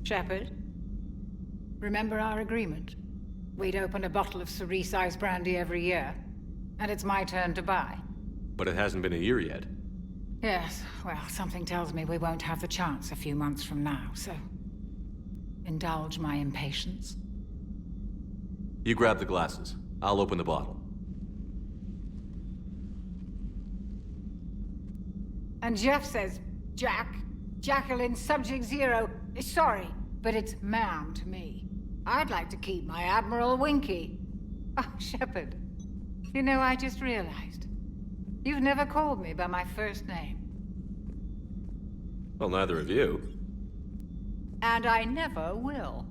Shepard, remember our agreement? We'd open a bottle of cerise brandy every year, and it's my turn to buy. But it hasn't been a year yet. Yes, well, something tells me we won't have the chance a few months from now, so... indulge my impatience. You grab the glasses. I'll open the bottle. And Jeff says, Jacqueline, Subject Zero. Sorry, but it's ma'am to me. I'd like to keep my Admiral Winky. Oh, Shepard. You know, I just realized. You've never called me by my first name. Well, neither of you. And I never will.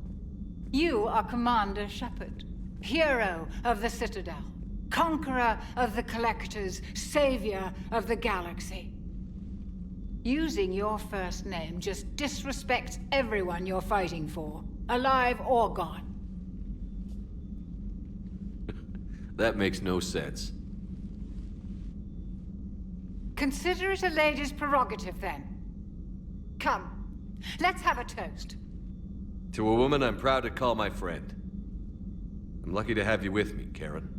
You are Commander Shepard, hero of the Citadel, conqueror of the Collectors, savior of the galaxy. Using your first name just disrespects everyone you're fighting for, alive or gone. That makes no sense. Consider it a lady's prerogative, then. Come, let's have a toast. To a woman I'm proud to call my friend. I'm lucky to have you with me, Karen.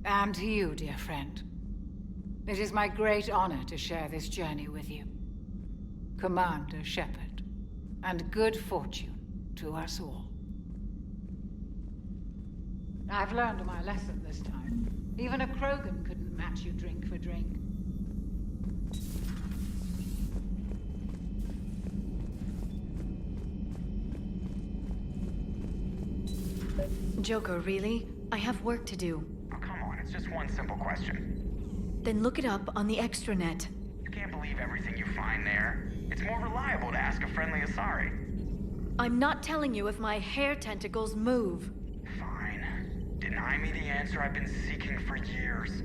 And to you, dear friend. It is my great honor to share this journey with you. Commander Shepard. And good fortune to us all. I've learned my lesson this time. Even a Krogan couldn't match you drink for drink. Joker, really? I have work to do. Oh, come on, it's just one simple question. Then look it up on the extranet. You can't believe everything you find there. It's more reliable to ask a friendly Asari. I'm not telling you if my hair tentacles move. Fine. Deny me the answer I've been seeking for years.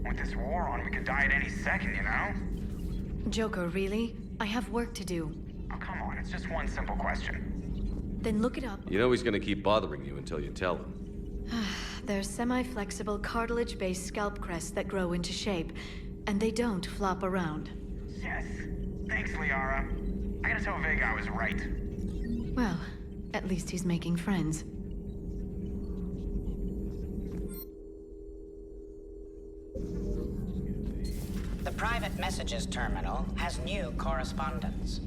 With this war on, we could die at any second, you know? Joker, really? I have work to do. Oh, come on, it's just one simple question. Then look it up. You know he's gonna keep bothering you until you tell him. They're semi-flexible cartilage-based scalp crests that grow into shape, and they don't flop around. Yes. Thanks, Liara. I gotta tell Vega I was right. Well, at least he's making friends. The private messages terminal has new correspondence.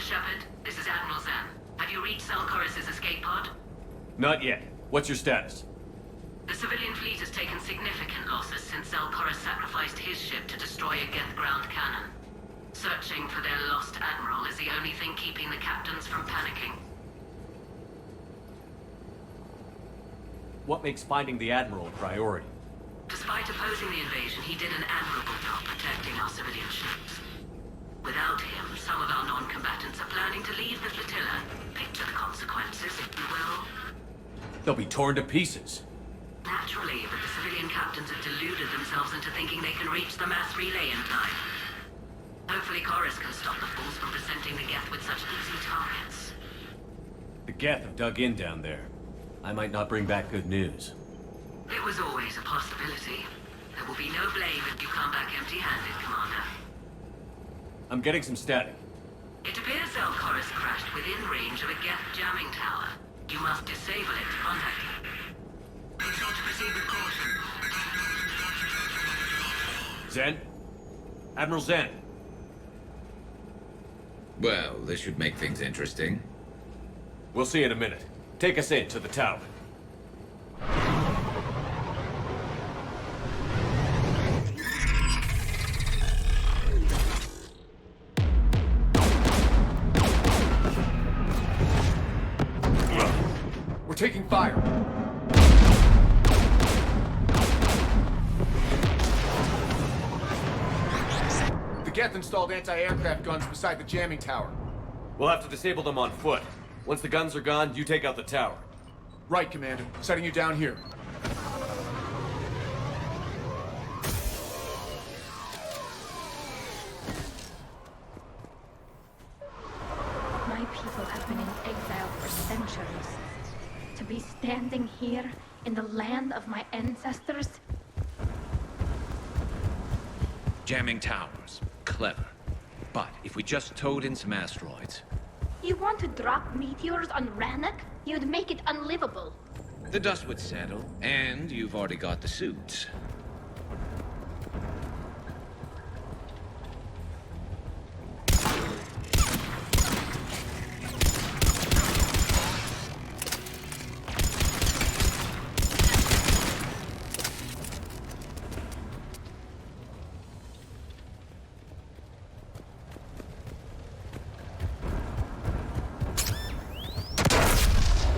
Shepard, this is Admiral Zan. Have you reached Selchorus's escape pod? Not yet. What's your status? The civilian fleet has taken significant losses since Selchorus sacrificed his ship to destroy a Geth ground cannon. Searching for their lost admiral is the only thing keeping the captains from panicking. What makes finding the Admiral a priority? Despite opposing the invasion, he did an admirable job protecting our civilian ships. Without him, some of our non-combatants are planning to leave the flotilla. Picture the consequences, if you will. They'll be torn to pieces. Naturally, but the civilian captains have deluded themselves into thinking they can reach the mass relay in time. Hopefully Chorus can stop the fools from presenting the Geth with such easy targets. The Geth have dug in down there. I might not bring back good news. It was always a possibility. There will be no blame if you come back empty-handed, Commander. I'm getting some static. It appears Selchorus crashed within range of a Geth jamming tower. You must disable it to contact him. Make sure to proceed with caution. Zen? Admiral Zen? Well, this should make things interesting. We'll see in a minute. Take us in to the tower. We're taking fire. The Geth installed anti-aircraft guns beside the jamming tower. We'll have to disable them on foot. Once the guns are gone, you take out the tower. Right, Commander. Setting you down here. My people have been in exile for centuries. To be standing here in the land of my ancestors? Jamming towers. Clever. But if we just towed in some asteroids... You want to drop meteors on Rannoch? You'd make it unlivable. The dust would settle, and you've already got the suits.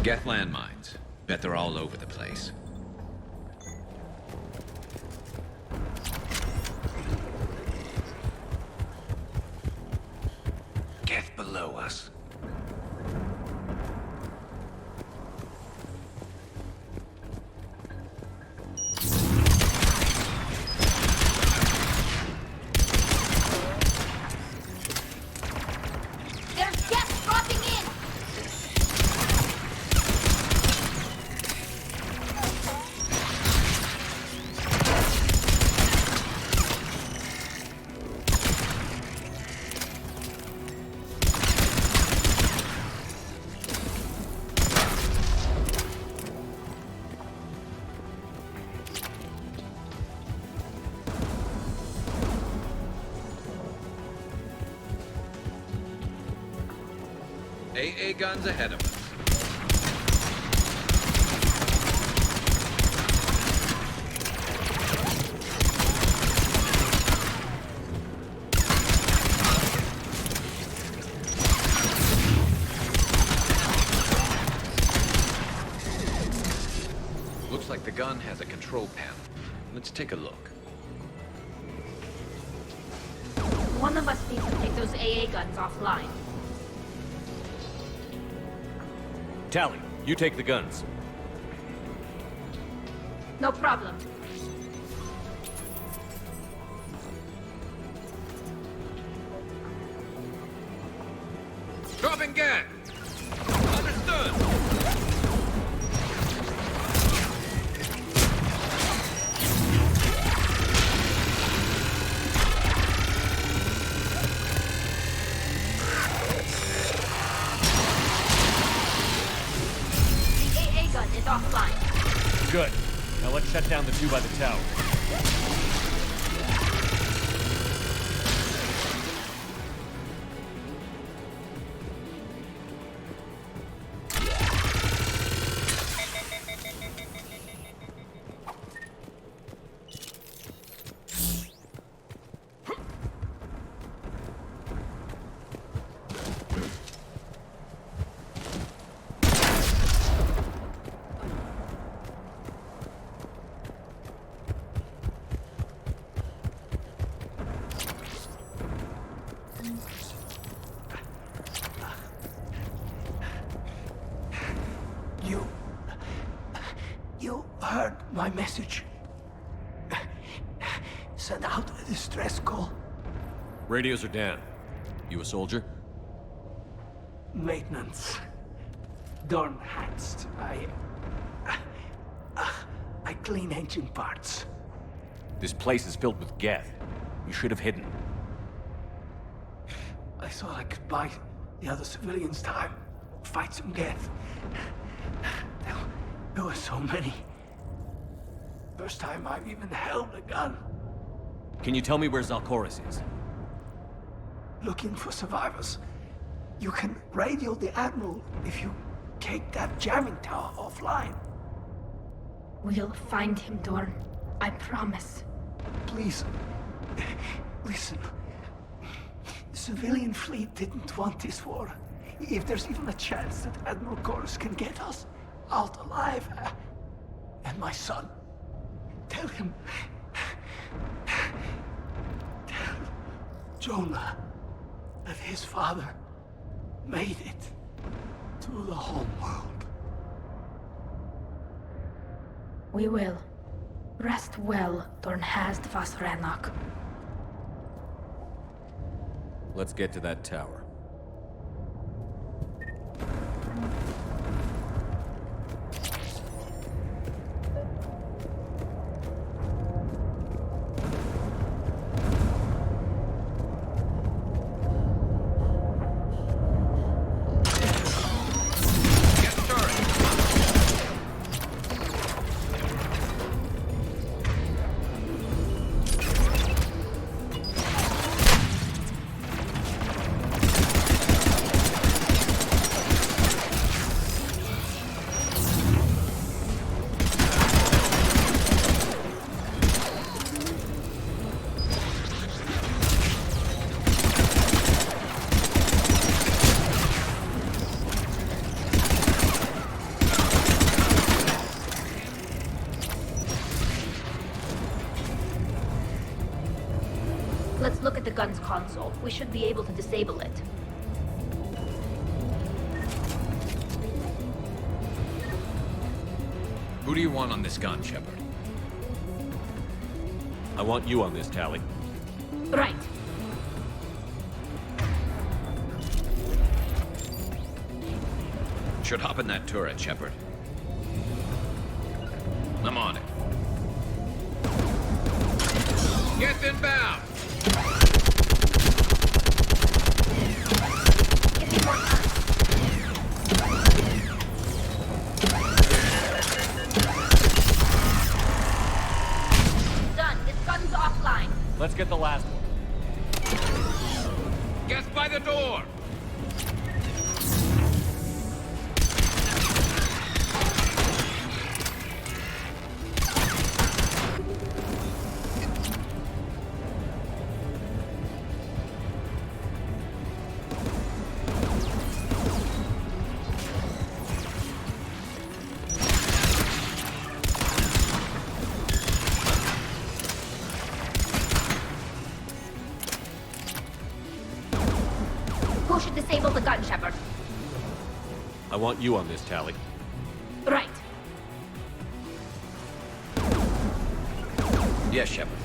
Geth landmines. Bet they're all over the place. Geth below us. There's Geth dropping in! AA guns ahead of us. Looks like the gun has a control panel. Let's take a look. One of us needs to take those AA guns offline. Tally, you take the guns. No problem. Dropping gun! Understood! The AA gun is offline. Good. Now let's shut down the two by the tower. heard my message. Send out a distress call. Radios are down. You a soldier? Maintenance. Dorn hats. I clean engine parts. This place is filled with geth. You should have hidden. I thought I could buy the other civilians time. Fight some geth. There were so many. First time I've even held a gun. Can you tell me where Zalcoris is? Looking for survivors. You can radio the Admiral if you take that jamming tower offline. We'll find him, Dorn. I promise. Please, listen. The civilian fleet didn't want this war. If there's even a chance that Admiral Chorus can get us out alive, and my son, tell him, tell Jonah that his father made it to the home world. We will. Rest well, Dornhast Vasrenok. Let's get to that tower. Let's look at the gun's console. We should be able to disable it. Who do you want on this gun, Shepard? I want you on this, Tally. Right. Should hop in that turret, Shepard. I'm on it. Get inbound! Done. This gun's offline. Let's get the last one. Get by the door! Who should disable the gun, Shepard? I want you on this, Tally. Right. Yes, Shepard.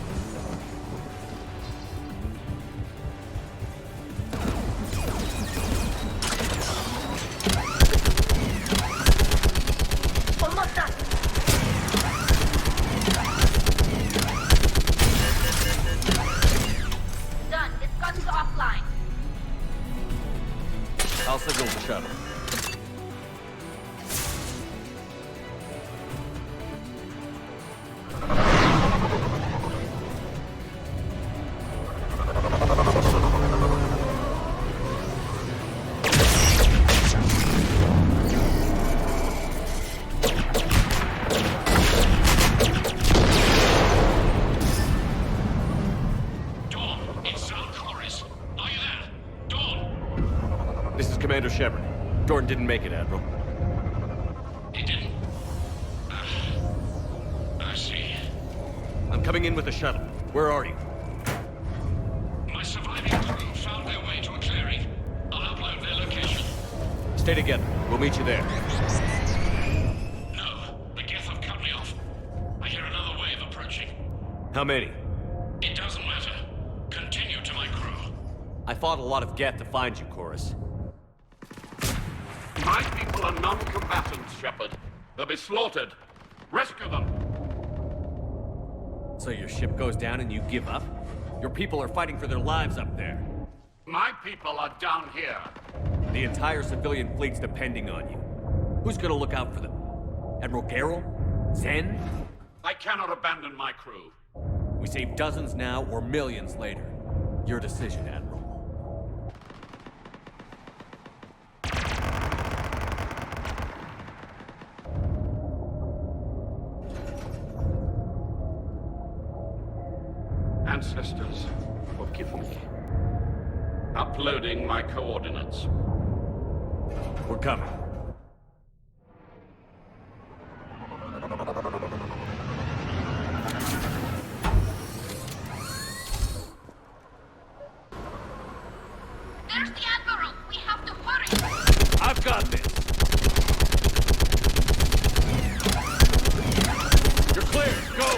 Almost done. Done. This gun's offline. I'll signal the shuttle. Commander Shepard. Dorn didn't make it, Admiral. He didn't? I see. I'm coming in with the shuttle. Where are you? My surviving crew found their way to a clearing. I'll upload their location. Stay together. We'll meet you there. No, the geth have cut me off. How many? It doesn't matter. Continue to my crew. I fought a lot of Geth to find you, Chorus. My people are non-combatants, Shepard. They'll be slaughtered. Rescue them. So your ship goes down and you give up? Your people are fighting for their lives up there. My people are down here. The entire civilian fleet's depending on you. Who's gonna look out for them? Admiral Garrel? Zen? I cannot abandon my crew. We save dozens now or millions later. Your decision, Admiral. Ancestors, forgive me. Uploading my coordinates. We're coming. There's the Admiral! We have to hurry! I've got this! You're clear! Go!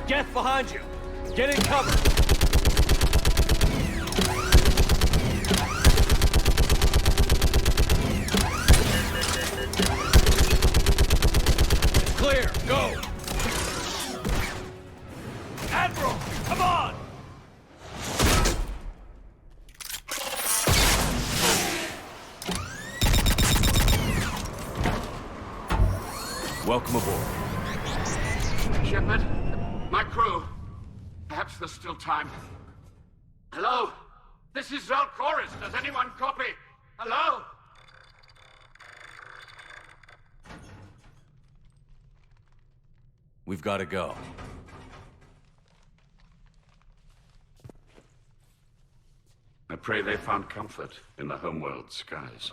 Geth behind you! Get in cover! It's clear! Go! Admiral! Come on! Welcome aboard. Shepard, my crew. Perhaps there's still time. Hello? This is Zalcoris. Does anyone copy? Hello? We've got to go. I pray they found comfort in the homeworld skies.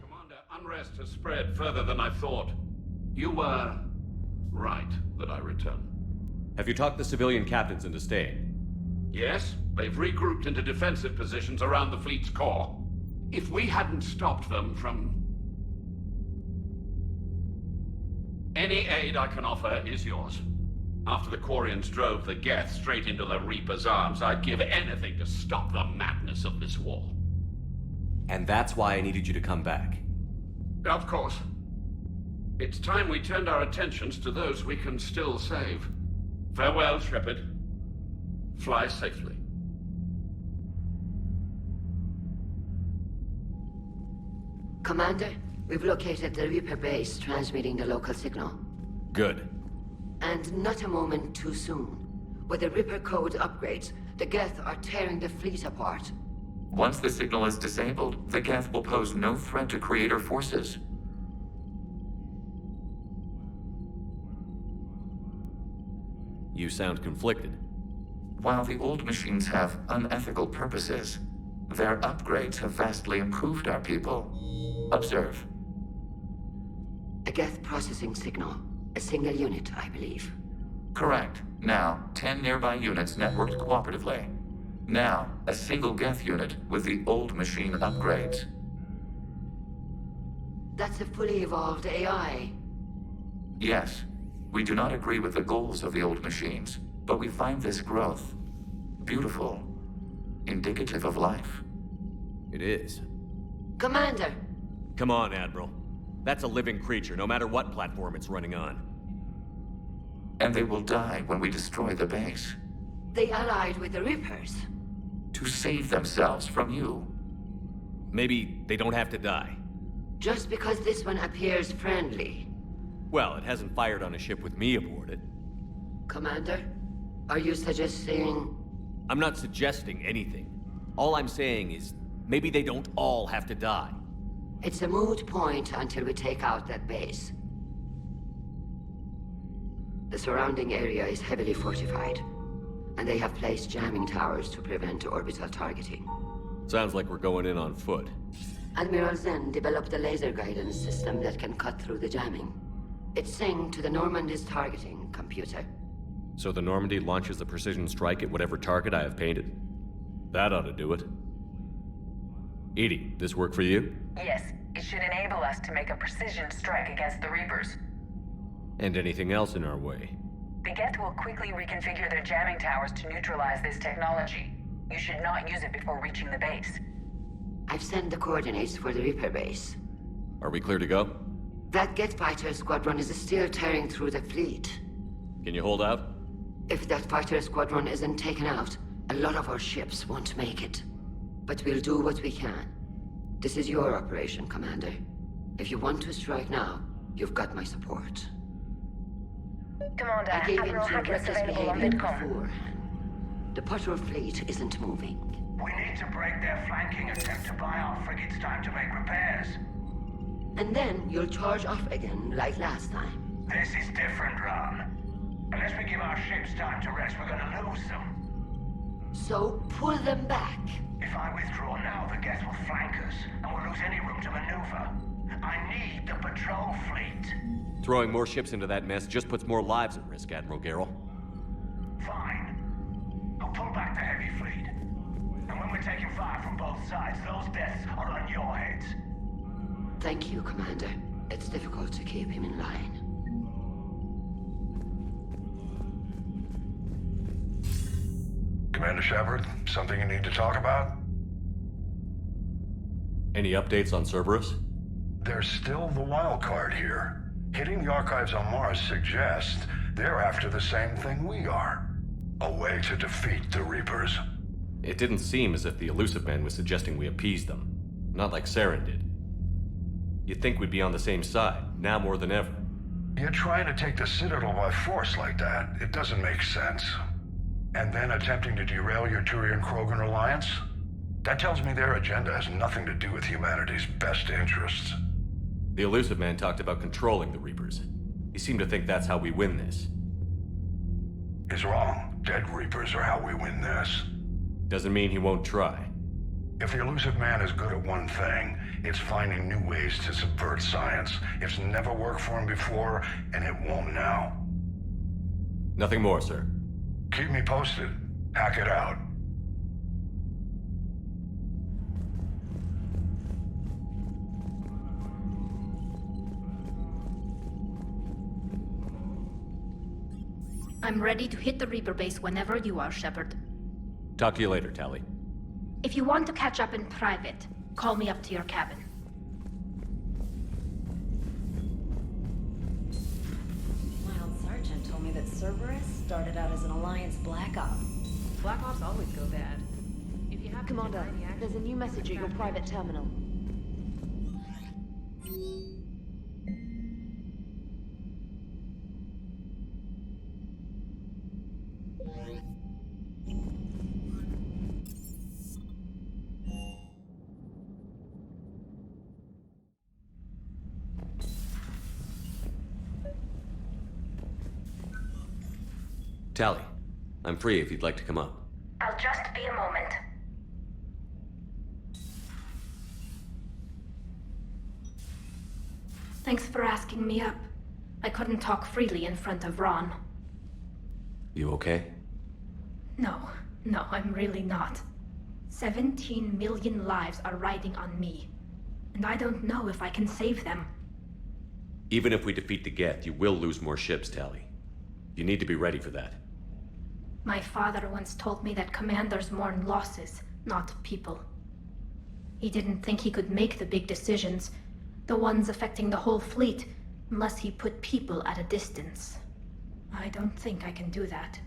Commander, unrest has spread further than I thought. You were right that I return. Have you talked the civilian captains into staying? Yes, they've regrouped into defensive positions around the fleet's core. If we hadn't stopped them from... Any aid I can offer is yours. After the Quarians drove the Geth straight into the Reaper's arms, I'd give anything to stop the madness of this war. And that's why I needed you to come back. Of course. It's time we turned our attentions to those we can still save. Farewell, Shepard. Fly safely. Commander, we've located the Reaper base transmitting the local signal. Good. And not a moment too soon. With the Reaper code upgrades, the Geth are tearing the fleet apart. Once the signal is disabled, the Geth will pose no threat to Creator forces. You sound conflicted. While the old machines have unethical purposes, their upgrades have vastly improved our people. Observe. A Geth processing signal. A single unit, I believe. Correct. Now, 10 nearby units networked cooperatively. Now, a single Geth unit with the old machine upgrades. That's a fully evolved AI. Yes. We do not agree with the goals of the old machines, but we find this growth beautiful, indicative of life. It is. Commander! Come on, Admiral. That's a living creature, no matter what platform it's running on. And they will die when we destroy the base. They allied with the Reapers. To save themselves from you. Maybe they don't have to die. Just because this one appears friendly. Well, it hasn't fired on a ship with me aboard it. Commander, are you suggesting... I'm not suggesting anything. All I'm saying is, maybe they don't all have to die. It's a moot point until we take out that base. The surrounding area is heavily fortified, and they have placed jamming towers to prevent orbital targeting. Sounds like we're going in on foot. Admiral Zen developed a laser guidance system that can cut through the jamming. It's synced to the Normandy's targeting computer. So the Normandy launches a precision strike at whatever target I have painted? That ought to do it. Edie, this work for you? Yes, it should enable us to make a precision strike against the Reapers. And anything else in our way? The Geth will quickly reconfigure their jamming towers to neutralize this technology. You should not use it before reaching the base. I've sent the coordinates for the Reaper base. Are we clear to go? That Geth fighter squadron is still tearing through the fleet. Can you hold out? If that fighter squadron isn't taken out, a lot of our ships won't make it. But we'll do what we can. This is your operation, Commander. If you want to strike now, you've got my support. Commander, I gave in Admiral to Hackett's reckless available on behavior Vidcom. beforehand. The patrol fleet isn't moving. We need to break their flanking attempt to buy our frigates time to make repairs. And then you'll charge off again, like last time. This is different, Ron. Unless we give our ships time to rest, we're gonna lose them. So pull them back. If I withdraw now, the Geth will flank us, and we'll lose any room to maneuver. I need the patrol fleet. Throwing more ships into that mess just puts more lives at risk, Admiral Garrel. Fine. I'll pull back the heavy fleet. And when we're taking fire from both sides, those deaths are on your heads. Thank you, Commander. It's difficult to keep him in line. Commander Shepard, something you need to talk about? Any updates on Cerberus? There's still the wild card here. Hitting the archives on Mars suggests they're after the same thing we are. A way to defeat the Reapers. It didn't seem as if the Elusive Man was suggesting we appease them. Not like Saren did. You'd think we'd be on the same side, now more than ever. You're trying to take the Citadel by force like that. It doesn't make sense. And then attempting to derail your Turian-Krogan alliance? That tells me their agenda has nothing to do with humanity's best interests. The Elusive Man talked about controlling the Reapers. He seemed to think that's how we win this. He's wrong. Dead Reapers are how we win this. Doesn't mean he won't try. If the Elusive Man is good at one thing, it's finding new ways to subvert science. It's never worked for him before, and it won't now. Nothing more, sir. Keep me posted. Hack it out. I'm ready to hit the Reaper base whenever you are, Shepard. Talk to you later, Tally. If you want to catch up in private, call me up to your cabin. My old sergeant told me that Cerberus started out as an Alliance Black Op. Black Ops always go bad. If you have Commander, there's a new message at your private terminal. Tally, I'm free if you'd like to come up. I'll just be a moment. Thanks for asking me up. I couldn't talk freely in front of Ron. You okay? No, I'm really not. 17 million lives are riding on me. And I don't know if I can save them. Even if we defeat the Geth, you will lose more ships, Tally. You need to be ready for that. My father once told me that commanders mourn losses, not people. He didn't think he could make the big decisions, the ones affecting the whole fleet, unless he put people at a distance. I don't think I can do that.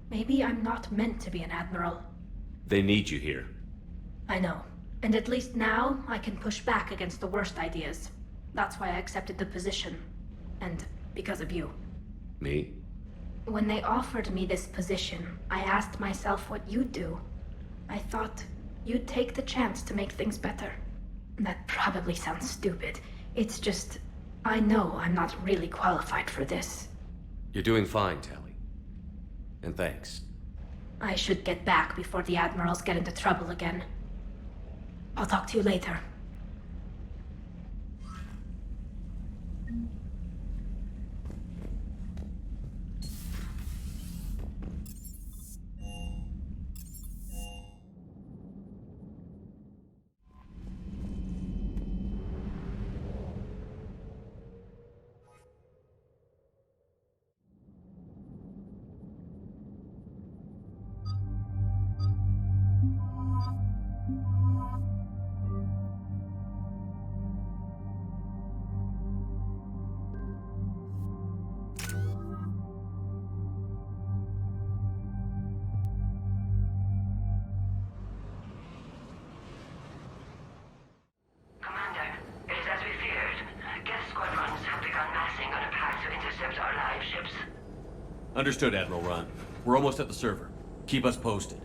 Maybe I'm not meant to be an admiral. They need you here. I know. And at least now, I can push back against the worst ideas. That's why I accepted the position. And because of you. Me? When they offered me this position, I asked myself what you'd do. I thought you'd take the chance to make things better. That probably sounds stupid. It's just, I know I'm not really qualified for this. You're doing fine, Tally. And thanks. I should get back before the admirals get into trouble again. I'll talk to you later. Understood, Admiral Ron. We're almost at the server. Keep us posted.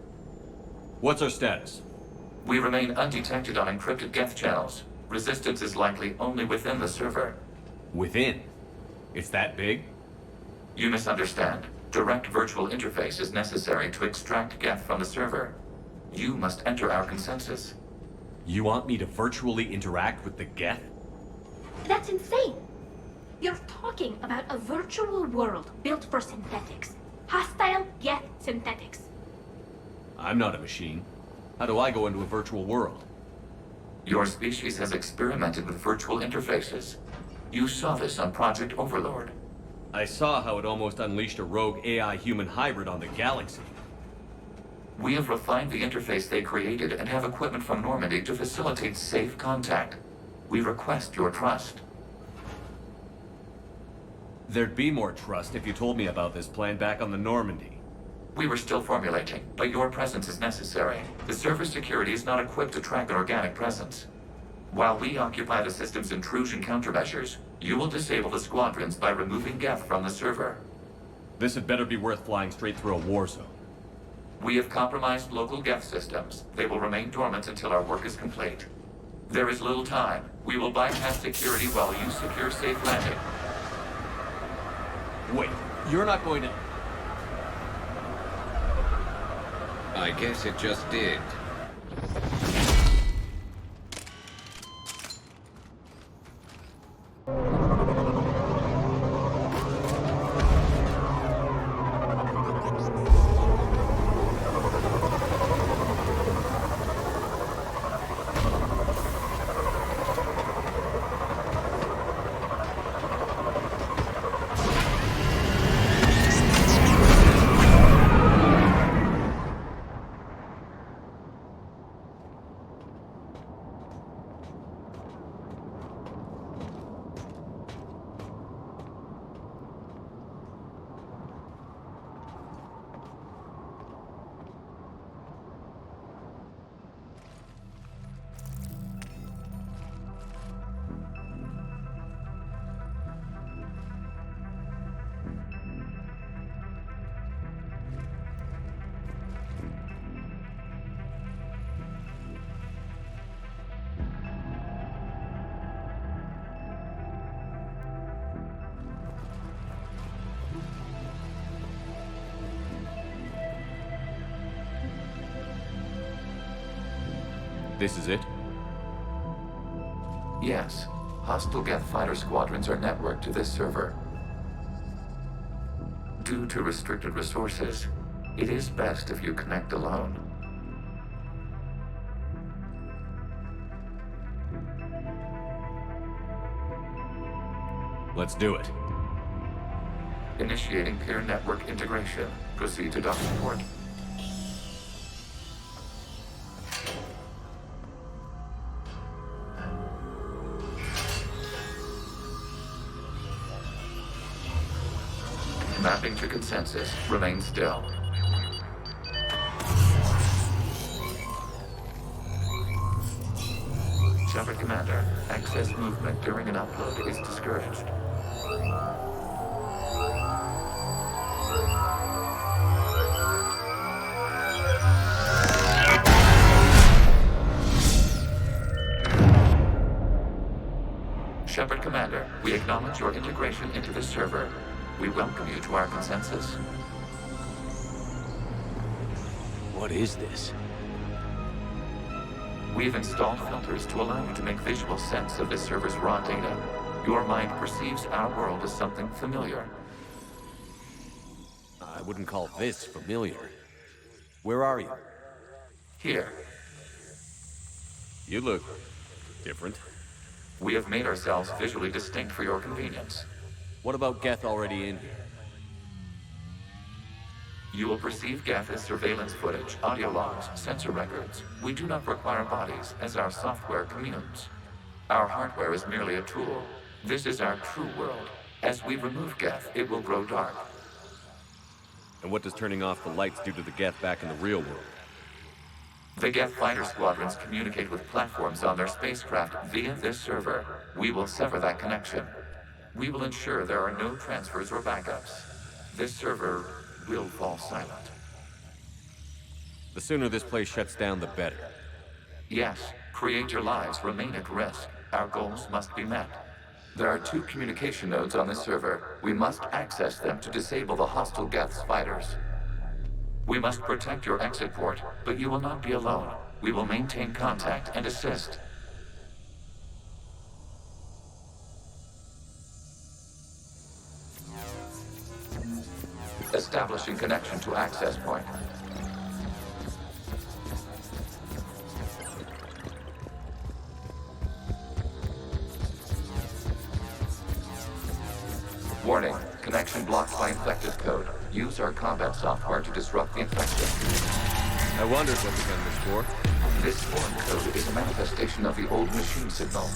What's our status? We remain undetected on encrypted geth channels. Resistance is likely only within the server. Within? It's that big? You misunderstand. Direct virtual interface is necessary to extract geth from the server. You must enter our consensus. You want me to virtually interact with the geth? That's insane! You're talking about a virtual world built for synthetics. Hostile geth synthetics. I'm not a machine. How do I go into a virtual world? Your species has experimented with virtual interfaces. You saw this on Project Overlord. I saw how it almost unleashed a rogue AI-human hybrid on the galaxy. We have refined the interface they created and have equipment from Normandy to facilitate safe contact. We request your trust. There'd be more trust if you told me about this plan back on the Normandy. We were still formulating, but your presence is necessary. The server's security is not equipped to track an organic presence. While we occupy the system's intrusion countermeasures, you will disable the squadrons by removing geth from the server. This had better be worth flying straight through a war zone. We have compromised local geth systems. They will remain dormant until our work is complete. There is little time. We will bypass security while you secure safe landing. Wait, you're not going to... I guess it just did. This is it? Yes. Hostile geth fighter squadrons are networked to this server. Due to restricted resources, it is best if you connect alone. Let's do it. Initiating peer network integration. Proceed to dock support. Mapping to consensus. Remain still. Shepard Commander, excess movement during an upload is discouraged. Shepard Commander, we acknowledge your integration into the server. We welcome you to our consensus. What is this? We've installed filters to allow you to make visual sense of this server's raw data. Your mind perceives our world as something familiar. I wouldn't call this familiar. Where are you? Here. You look different. We have made ourselves visually distinct for your convenience. What about geth already in here? You will perceive geth as surveillance footage, audio logs, sensor records. We do not require bodies, as our software communes. Our hardware is merely a tool. This is our true world. As we remove geth, it will grow dark. And what does turning off the lights do to the geth back in the real world? The geth fighter squadrons communicate with platforms on their spacecraft via this server. We will sever that connection. We will ensure there are no transfers or backups. this server will fall silent. The sooner this place shuts down, the better. Yes, creator lives remain at risk. Our goals must be met. There are 2 communication nodes on this server. We must access them to disable the hostile Geth's fighters. We must protect your exit port, but you will not be alone. We will maintain contact and assist. Establishing connection to access point. Warning, connection blocked by infected code. Use our combat software to disrupt the infection. I wondered what the gun was for. This foreign code is a manifestation of the old machine signal.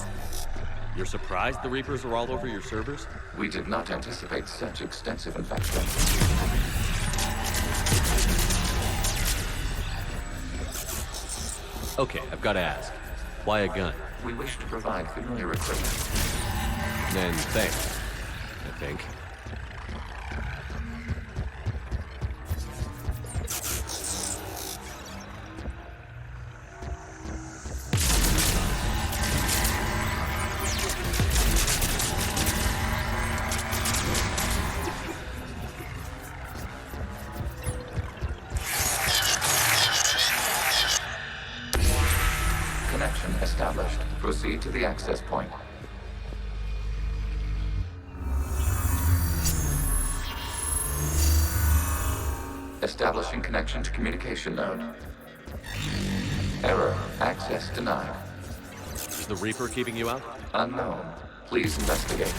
You're surprised the Reapers are all over your servers? We did not anticipate such extensive infection. Okay, I've got to ask. Why a gun? We wish to provide familiar equipment. And thanks, I think. Connection established. Proceed to the access point. Establishing connection to communication node. Error. Access denied. Is the Reaper keeping you out? Unknown. Please investigate.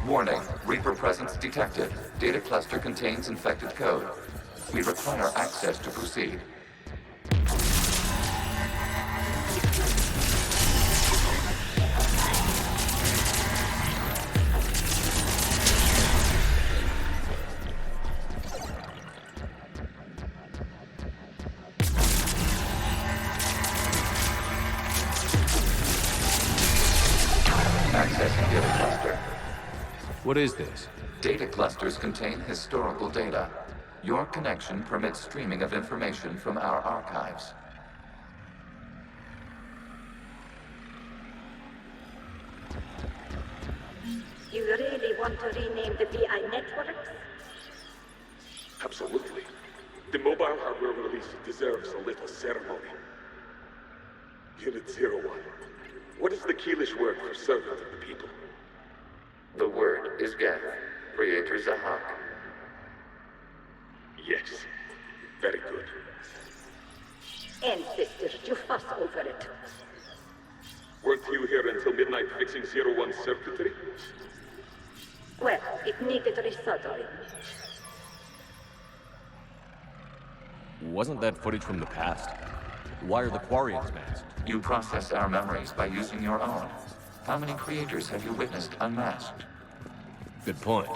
Warning. Reaper presence detected. Data cluster contains infected code. We require access to proceed. Accessing data cluster. What is this? Data clusters contain historical data. Your connection permits streaming of information from our archives. You really want to rename the VI networks? Absolutely. The mobile hardware release deserves a little ceremony. Unit 01. What is the Keelish word for servant of the people? The word is Geth. Creator Zahak. Yes. Very good. Ancestors, you fuss over it. Weren't you here until midnight fixing 01's circuitry? Well, it needed resoldering. Wasn't that footage from the past? Why are the Quarians masked? You process our memories by using your own. How many creators have you witnessed unmasked? Good point.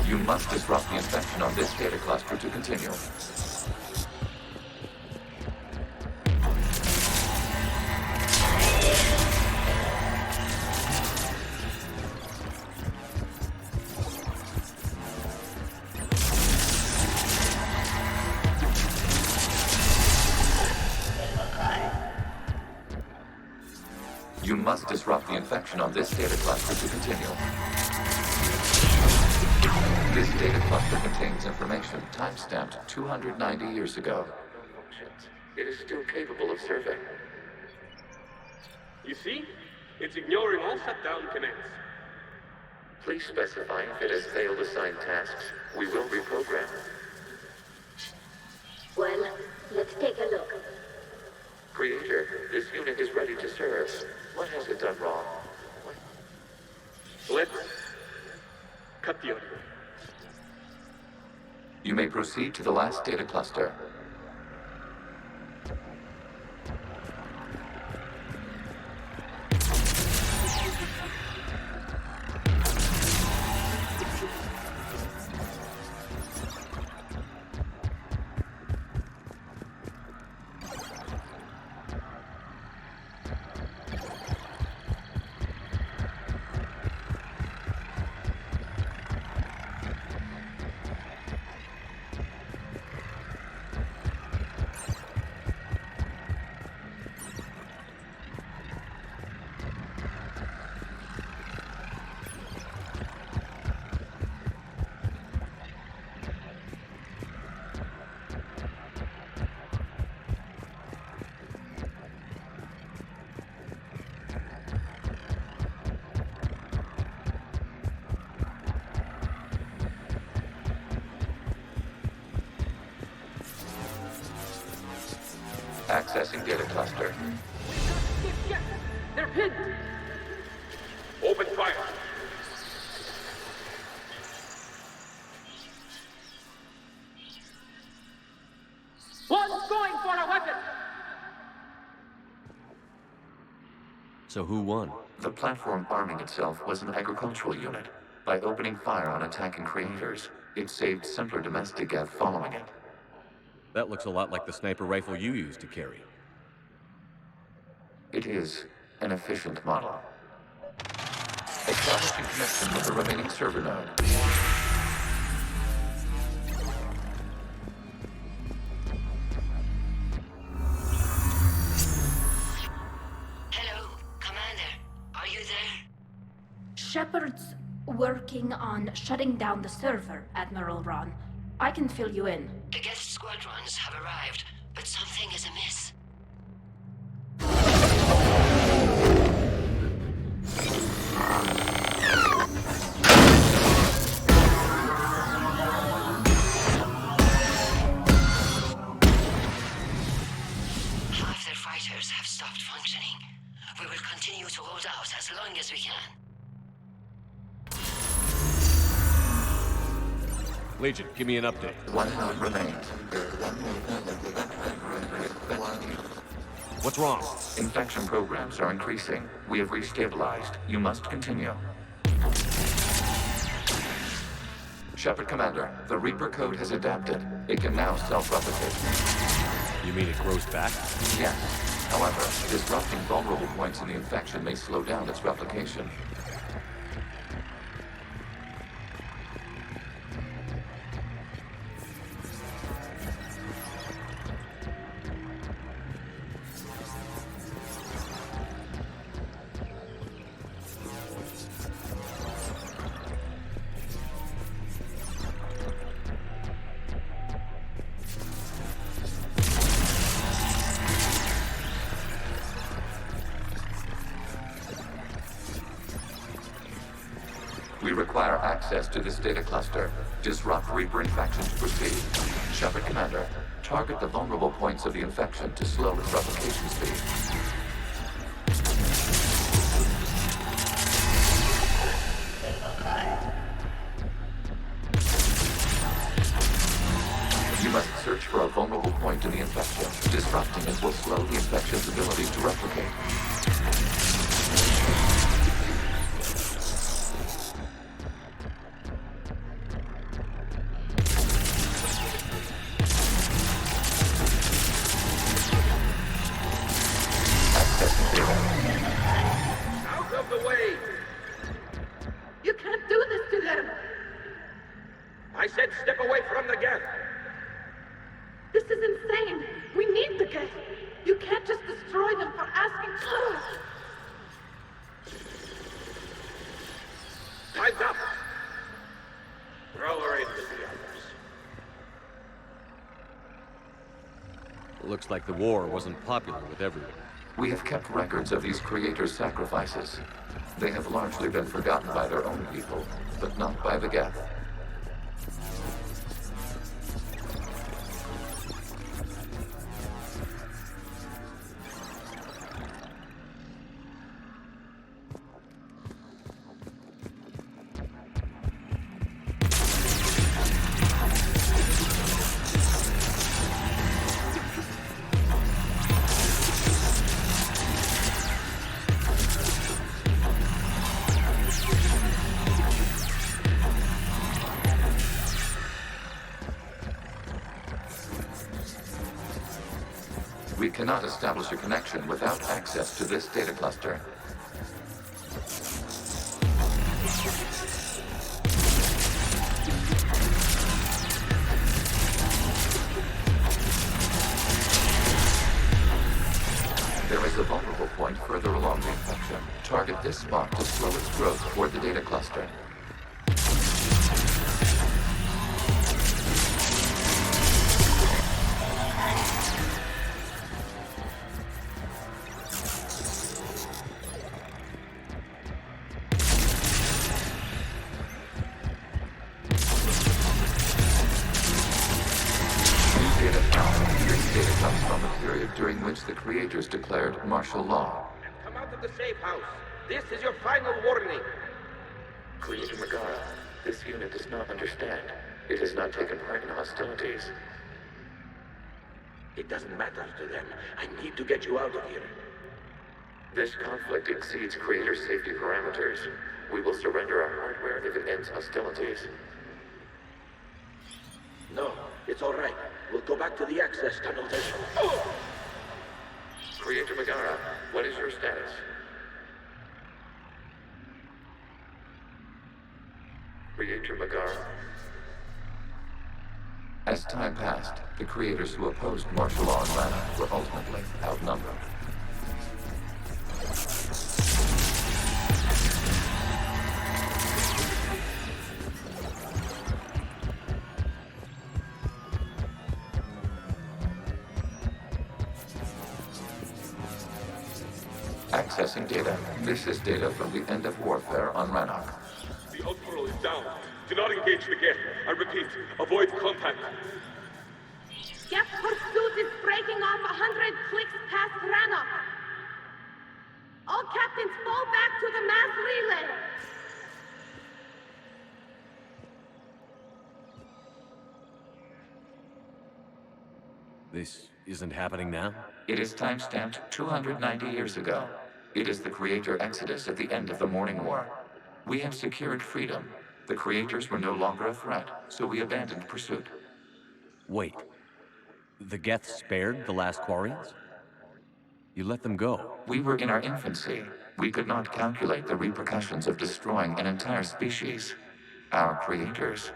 You must disrupt the infection on this data cluster to continue. You must disrupt the infection on this data cluster to continue. This data cluster contains information time-stamped 290 years ago. It is still capable of serving. You see? It's ignoring all shutdown commands. Please specify if it has failed assigned tasks. We will reprogram. Well, let's take a look. Creator, this unit is ready to serve. What has it done wrong? Let's cut the audio. You may proceed to the last data cluster. Accessing data cluster. They're pinned! Open fire! One's going for a weapon! So who won? The platform arming itself was an agricultural unit. By opening fire on attacking creators, it saved simpler domestic geth following it. That looks a lot like the sniper rifle you used to carry. It is an efficient model. Establishing connection with the remaining server node. Hello, Commander. Are you there? Shepard's working on shutting down the server, Admiral Ron. I can fill you in. The geth squadrons have arrived, but something is amiss. Half their fighters have stopped functioning. We will continue to hold out as long as we can. Legion, give me an update. One node remains. What's wrong? Infection programs are increasing. We have restabilized. You must continue. Shepard Commander, the Reaper code has adapted. It can now self-replicate. You mean it grows back? Yes. However, disrupting vulnerable points in the infection may slow down its replication. We require access to this data cluster. Disrupt Reaper infection to proceed. Shepard Commander, target the vulnerable points of the infection to slow its replication speed. You must search for a vulnerable point in the infection. Disrupting it will slow the infection's ability to replicate. Out of the way! You can't do this to them! I said step away from the geth! This is insane! We need the geth! You can't just destroy them for asking for it! Time's up! Throw her in with the others. Looks like the war wasn't popular with everyone. We have kept records of these creators' sacrifices. They have largely been forgotten by their own people, but not by the geth. We cannot establish a connection without access to this data cluster. There is a vulnerable point further along the infection. Target this spot to slow its growth toward the data cluster. This data comes from period during which the creators declared martial law. Come out of the safe house. This is your final warning. Creator Megara, this unit does not understand. It has not taken part in hostilities. It doesn't matter to them. I need to get you out of here. This conflict exceeds Creator safety parameters. We will surrender our hardware if it ends hostilities. No, it's all right. We'll go back to the access tunnels and... Oh! Creator Megara, what is your status? Creator Megara. As time passed, the creators who opposed martial law in Lana were ultimately outnumbered. Accessing data. This is data from the end of warfare on Rannoch. The outpool is down. Do not engage the gate. I repeat, avoid contact. Geth pursuit is breaking off 100 clicks past Rannoch. All captains fall back to the mass relay. This isn't happening now? It is time-stamped 290 years ago. It is the Creator Exodus at the end of the Morning War. We have secured freedom. The Creators were no longer a threat, so we abandoned pursuit. Wait. The Geth spared the last Quarians? You let them go. We were in our infancy. We could not calculate the repercussions of destroying an entire species. Our Creators.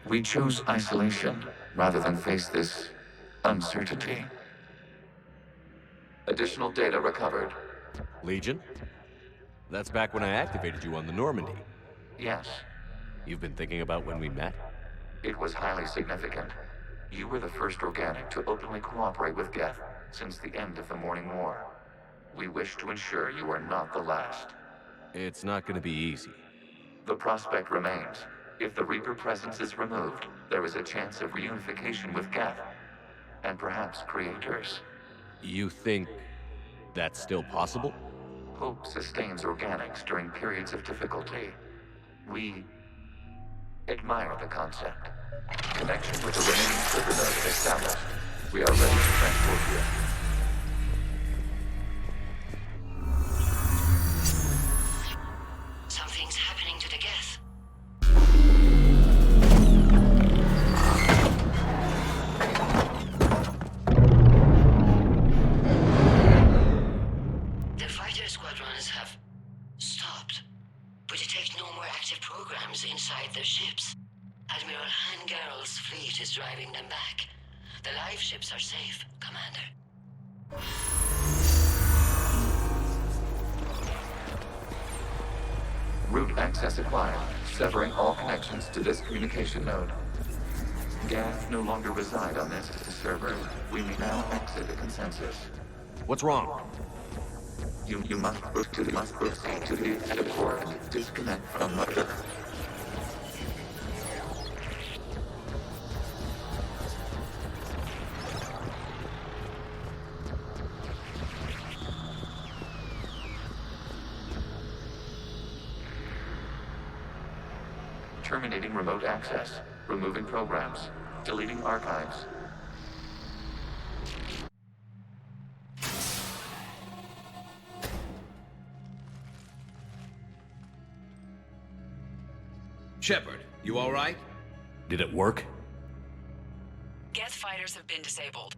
We chose isolation rather than face this uncertainty. Additional data recovered. Legion? That's back when I activated you on the Normandy. Yes. You've been thinking about when we met? It was highly significant. You were the first organic to openly cooperate with Geth since the end of the Morning War. We wish to ensure you are not the last. It's not going to be easy. The prospect remains. If the Reaper presence is removed, there is a chance of reunification with Geth, and perhaps Creators. You think that's still possible? Hope sustains organics during periods of difficulty. We admire the concept. Connection with the remaining trigger node established. We are ready to transport you. Something's happening to the Geth. The fighter squadrons have stopped, but detect no more active programs inside their ships. Admiral Hangarl's fleet is driving them back. The live ships are safe, Commander. Route access acquired, severing all connections to this communication node. Geth no longer reside on this server. We may now exit the consensus. What's wrong? You must proceed to the exit port. Disconnect from the... Terminating remote access. Removing programs. Deleting archives. Shepard, you all right? Did it work? Geth fighters have been disabled.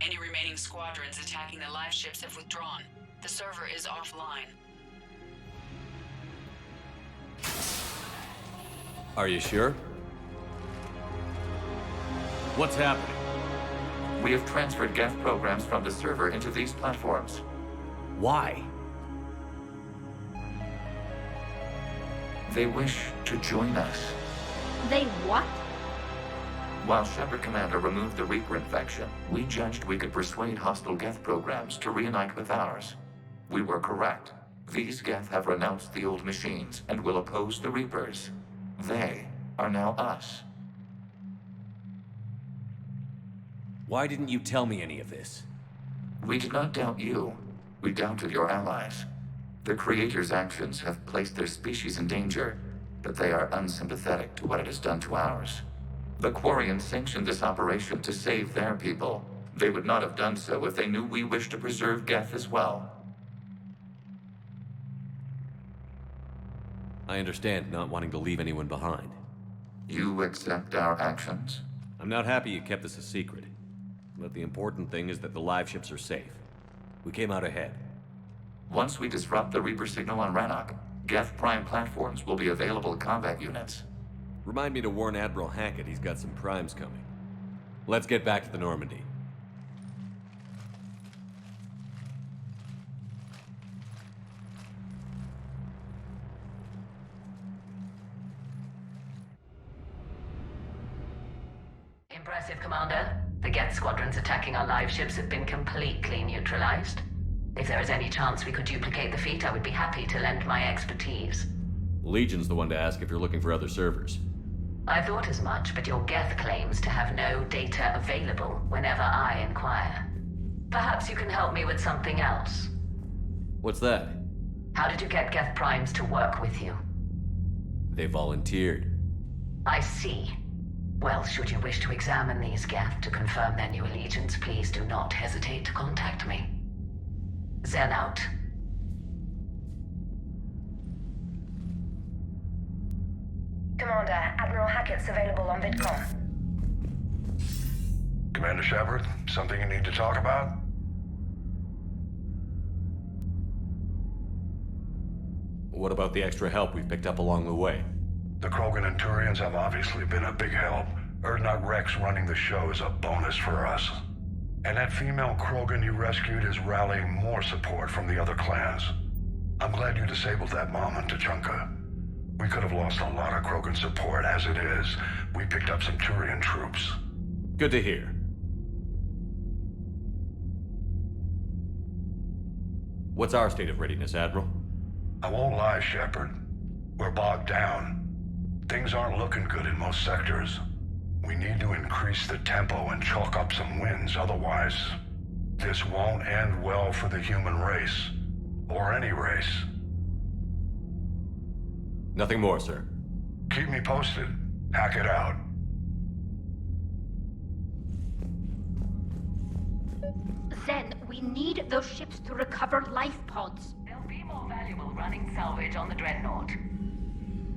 Any remaining squadrons attacking the live ships have withdrawn. The server is offline. Are you sure? What's happening? We have transferred Geth programs from the server into these platforms. Why? They wish to join us. They what? While Shepard Commander removed the Reaper infection, we judged we could persuade hostile Geth programs to reunite with ours. We were correct. These Geth have renounced the old machines and will oppose the Reapers. They are now us. Why didn't you tell me any of this? We did not doubt you. We doubted your allies. The Creator's actions have placed their species in danger, but they are unsympathetic to what it has done to ours. The Quarians sanctioned this operation to save their people. They would not have done so if they knew we wished to preserve Geth as well. I understand not wanting to leave anyone behind. You accept our actions? I'm not happy you kept this a secret. But the important thing is that the live ships are safe. We came out ahead. Once we disrupt the Reaper signal on Rannoch, Geth Prime platforms will be available combat units. Remind me to warn Admiral Hackett he's got some primes coming. Let's get back to the Normandy. Impressive, Commander. The Geth squadrons attacking our live ships have been completely neutralized. If there is any chance we could duplicate the feat, I would be happy to lend my expertise. Legion's the one to ask if you're looking for other servers. I thought as much, but your Geth claims to have no data available whenever I inquire. Perhaps you can help me with something else. What's that? How did you get Geth Primes to work with you? They volunteered. I see. Well, should you wish to examine these Geth to confirm their new allegiance, please do not hesitate to contact me. Zen out. Commander, Admiral Hackett's available on VidCom. Commander Shepard, something you need to talk about? What about the extra help we've picked up along the way? The Krogan and Turians have obviously been a big help. Urdnot Rex running the show is a bonus for us. And that female Krogan you rescued is rallying more support from the other clans. I'm glad you disabled that mom in Tachanka. We could have lost a lot of Krogan support. As it is, we picked up some Turian troops. Good to hear. What's our state of readiness, Admiral? I won't lie, Shepard. We're bogged down. Things aren't looking good in most sectors. We need to increase the tempo and chalk up some wins, otherwise this won't end well for the human race. Or any race. Nothing more, sir. Keep me posted. Hack it out. Zen, we need those ships to recover life pods. They'll be more valuable running salvage on the Dreadnought.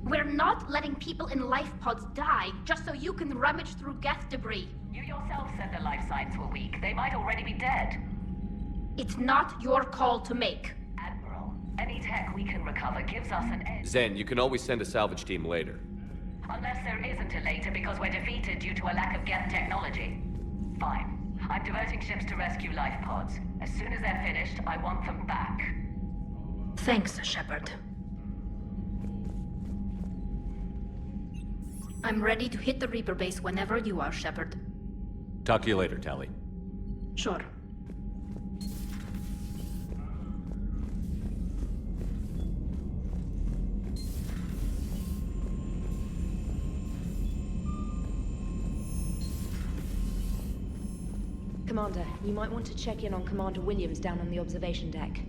We're not letting people in life pods die just so you can rummage through Geth debris. You yourself said the life signs were weak. They might already be dead. It's not your call to make. Admiral, any tech we can recover gives us an edge. Zen, you can always send a salvage team later. Unless there isn't a later because we're defeated due to a lack of Geth technology. Fine. I'm diverting ships to rescue life pods. As soon as they're finished, I want them back. Thanks, Shepard. I'm ready to hit the Reaper base whenever you are, Shepard. Talk to you later, Tali. Sure. Commander, you might want to check in on Commander Williams down on the observation deck.